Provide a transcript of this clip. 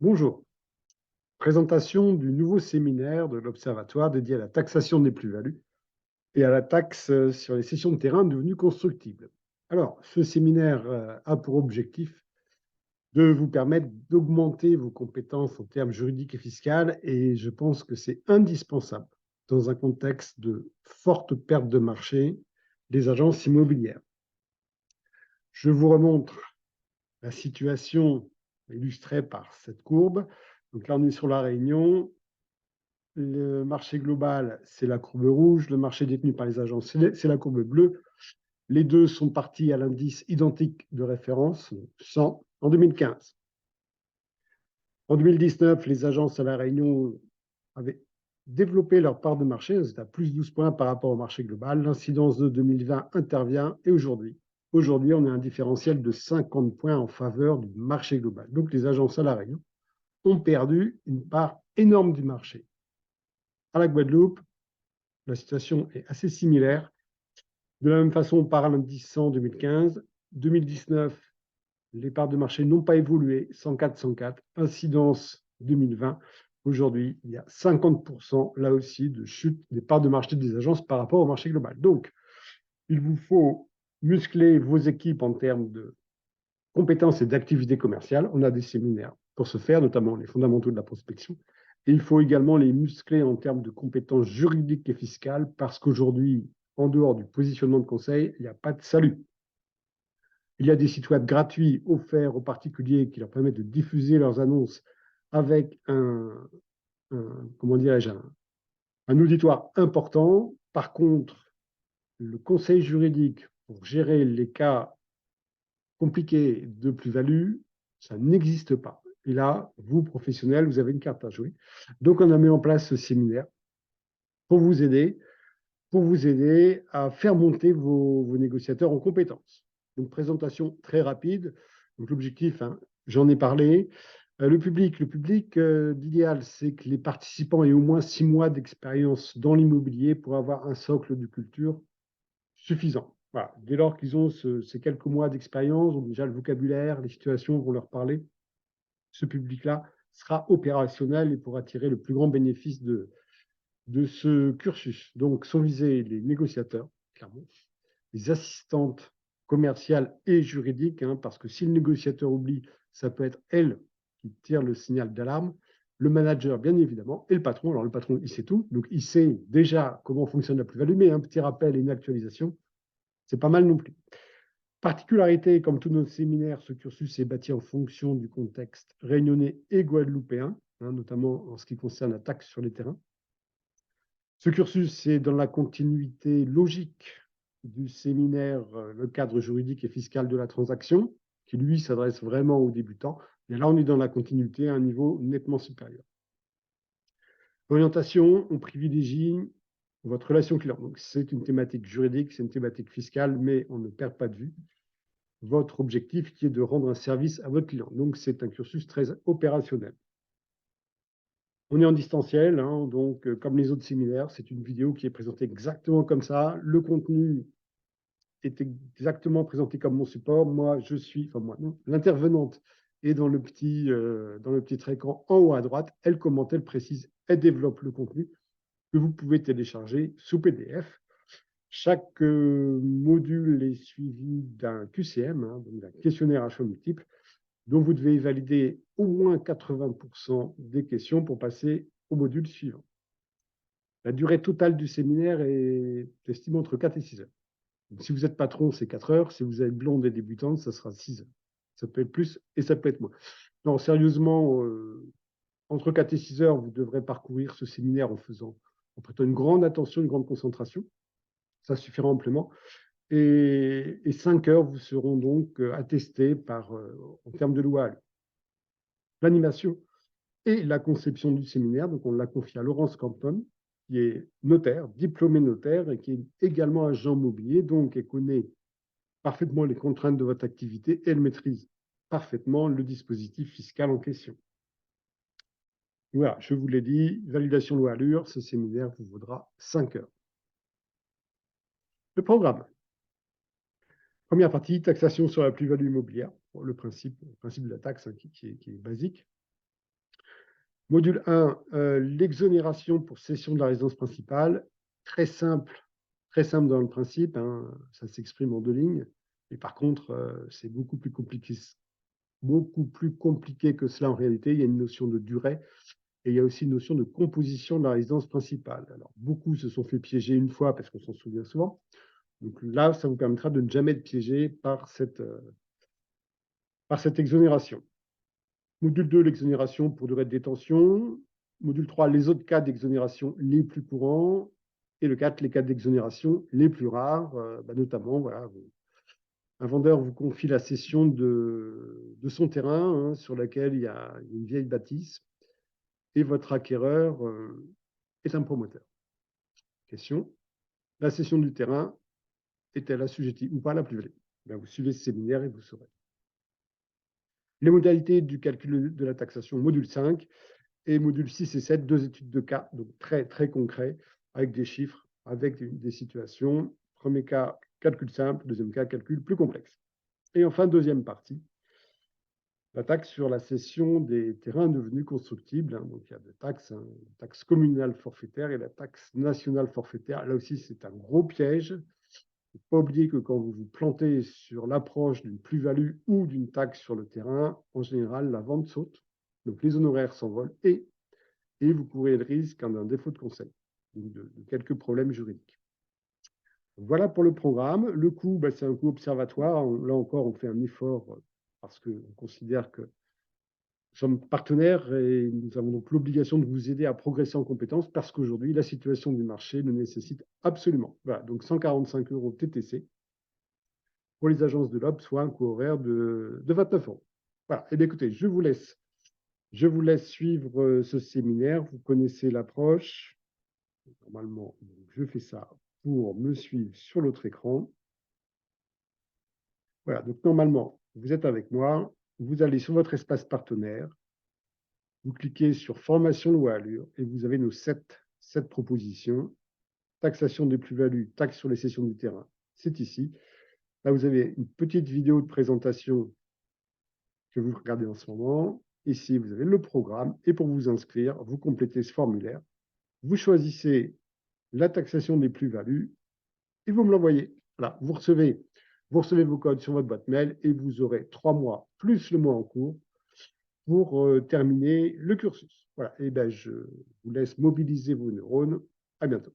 Bonjour. Présentation du nouveau séminaire de l'Observatoire dédié à la taxation des plus-values et à la taxe sur les cessions de terrain devenues constructibles. Alors, ce séminaire a pour objectif de vous permettre d'augmenter vos compétences en termes juridiques et fiscaux, et je pense que c'est indispensable dans un contexte de forte perte de marché des agences immobilières. Je vous remontre la situation illustrée par cette courbe. Donc là, on est sur la Réunion. Le marché global, c'est la courbe rouge. Le marché détenu par les agences, c'est la courbe bleue. Les deux sont partis à l'indice identique de référence, 100, en 2015. En 2019, les agences à La Réunion avaient développé leur part de marché. C'était à plus 12 points par rapport au marché global. L'incidence de 2020 intervient et aujourd'hui, on a un différentiel de 50 points en faveur du marché global. Donc, les agences à La Réunion ont perdu une part énorme du marché. À la Guadeloupe, la situation est assez similaire. De la même façon, on part à l'indice 100 en 2015. 2019, les parts de marché n'ont pas évolué, 104, 104. Incidence 2020. Aujourd'hui, il y a 50% là aussi de chute des parts de marché des agences par rapport au marché global. Donc, il vous faut muscler vos équipes en termes de compétences et d'activités commerciales. On a des séminaires pour ce faire, notamment les fondamentaux de la prospection. Et il faut également les muscler en termes de compétences juridiques et fiscales parce qu'aujourd'hui, en dehors du positionnement de conseil, il n'y a pas de salut. Il y a des sites web gratuits offerts aux particuliers qui leur permettent de diffuser leurs annonces avec comment dirais-je, un auditoire important. Par contre, le conseil juridique pour gérer les cas compliqués de plus-value, ça n'existe pas. Et là, vous, professionnels, vous avez une carte à jouer. Donc, on a mis en place ce séminaire pour vous aider, à faire monter vos négociateurs en compétences. Donc, présentation très rapide. Donc, l'objectif, hein, j'en ai parlé. Le public d'idéal, c'est que les participants aient au moins 6 mois d'expérience dans l'immobilier pour avoir un socle de culture suffisant. Voilà. Dès lors qu'ils ont ces quelques mois d'expérience, donc déjà le vocabulaire, les situations vont leur parler, ce public-là sera opérationnel et pourra tirer le plus grand bénéfice de ce cursus. Donc, sont visés les négociateurs, clairement, les assistantes commerciales et juridiques, hein, parce que si le négociateur oublie, ça peut être elle qui tire le signal d'alarme, le manager, bien évidemment, et le patron. Alors, le patron, il sait tout, donc il sait déjà comment fonctionne la plus-value, mais un petit rappel et une actualisation, c'est pas mal non plus. Particularité, comme tous nos séminaires, ce cursus est bâti en fonction du contexte réunionnais et guadeloupéen, hein, notamment en ce qui concerne la taxe sur les terrains. Ce cursus est dans la continuité logique du séminaire Le cadre juridique et fiscal de la transaction, qui lui s'adresse vraiment aux débutants. Et là, on est dans la continuité à un niveau nettement supérieur. L'orientation, on privilégie votre relation client. Donc, c'est une thématique juridique, c'est une thématique fiscale, mais on ne perd pas de vue votre objectif qui est de rendre un service à votre client. Donc, c'est un cursus très opérationnel. On est en distanciel, hein, donc comme les autres séminaires, c'est une vidéo qui est présentée exactement comme ça. Le contenu est exactement présenté comme mon support. Moi, non, l'intervenante est dans dans le petit écran en haut à droite. Elle commente, elle précise, elle développe le contenu que vous pouvez télécharger sous PDF. Chaque module est suivi d'un QCM, hein, donc d'un questionnaire à choix multiples, dont vous devez valider au moins 80% des questions pour passer au module suivant. La durée totale du séminaire est estimée entre 4 et 6 heures. Donc, si vous êtes patron, c'est 4 heures. Si vous êtes blonde et débutante, ça sera 6 heures. Ça peut être plus et ça peut être moins. Non, sérieusement, entre 4 et 6 heures, vous devrez parcourir ce séminaire en prêtant une grande attention, une grande concentration. Ça suffira amplement. Et 5 heures vous seront donc attestés en termes de loi. L'animation et la conception du séminaire, donc on l'a confié à Laurence Campton, qui est notaire, diplômé notaire et qui est également agent immobilier, donc elle connaît parfaitement les contraintes de votre activité et elle maîtrise parfaitement le dispositif fiscal en question. Voilà, je vous l'ai dit, validation loi Allure, ce séminaire vous vaudra 5 heures. Le programme. Première partie, taxation sur la plus-value immobilière, le principe de la taxe, hein, qui est basique. Module 1, l'exonération pour cession de la résidence principale. Très simple dans le principe, hein, ça s'exprime en 2 lignes. Et par contre, c'est beaucoup plus compliqué que cela en réalité. Il y a une notion de durée et il y a aussi une notion de composition de la résidence principale. Alors, beaucoup se sont fait piéger une fois parce qu'on s'en souvient souvent. Donc là, ça vous permettra de ne jamais être piégé par cette exonération. Module 2, l'exonération pour durée de détention. Module 3, les autres cas d'exonération les plus courants. Et le 4, les cas d'exonération les plus rares, notamment, voilà, un vendeur vous confie la cession de son terrain, hein, sur laquelle il y a une vieille bâtisse, et votre acquéreur est un promoteur. Question, la cession du terrain est-elle assujettie ou pas à la plus-value? Vous suivez ce séminaire et vous saurez. Les modalités du calcul de la taxation, module 5, et module 6 et 7, 2 études de cas, donc très, très concrets, avec des chiffres, avec des situations. Premier cas, calcul simple. Deuxième cas, calcul plus complexe. Et enfin, deuxième partie, la taxe sur la cession des terrains devenus constructibles. Hein. Donc, il y a deux taxes, hein, la taxe communale forfaitaire et la taxe nationale forfaitaire. Là aussi, c'est un gros piège. Il ne faut pas oublier que quand vous vous plantez sur l'approche d'une plus-value ou d'une taxe sur le terrain, en général, la vente saute. Donc, les honoraires s'envolent et vous courez le risque d'un défaut de conseil, donc de quelques problèmes juridiques. Voilà pour le programme. Le coût, c'est un coût observatoire. Là encore, on fait un effort parce qu'on considère que nous sommes partenaires et nous avons donc l'obligation de vous aider à progresser en compétences parce qu'aujourd'hui, la situation du marché le nécessite absolument. Voilà, donc 145 € TTC pour les agences de l'OB, soit un coût horaire de 29 €. Voilà, et bien écoutez, je vous laisse suivre ce séminaire. Vous connaissez l'approche. Normalement, je fais ça pour me suivre sur l'autre écran. Voilà, donc normalement, vous êtes avec moi, vous allez sur votre espace partenaire, vous cliquez sur formation loi Allure et vous avez nos 7 propositions. Taxation des plus-values, taxe sur les cessions du terrain, c'est ici. Là, vous avez une petite vidéo de présentation que vous regardez en ce moment. Ici, vous avez le programme et pour vous inscrire, vous complétez ce formulaire. Vous choisissez la taxation des plus-values et vous me l'envoyez. Voilà, vous recevez vos codes sur votre boîte mail et vous aurez 3 mois plus le mois en cours pour terminer le cursus. Voilà, et je vous laisse mobiliser vos neurones. À bientôt.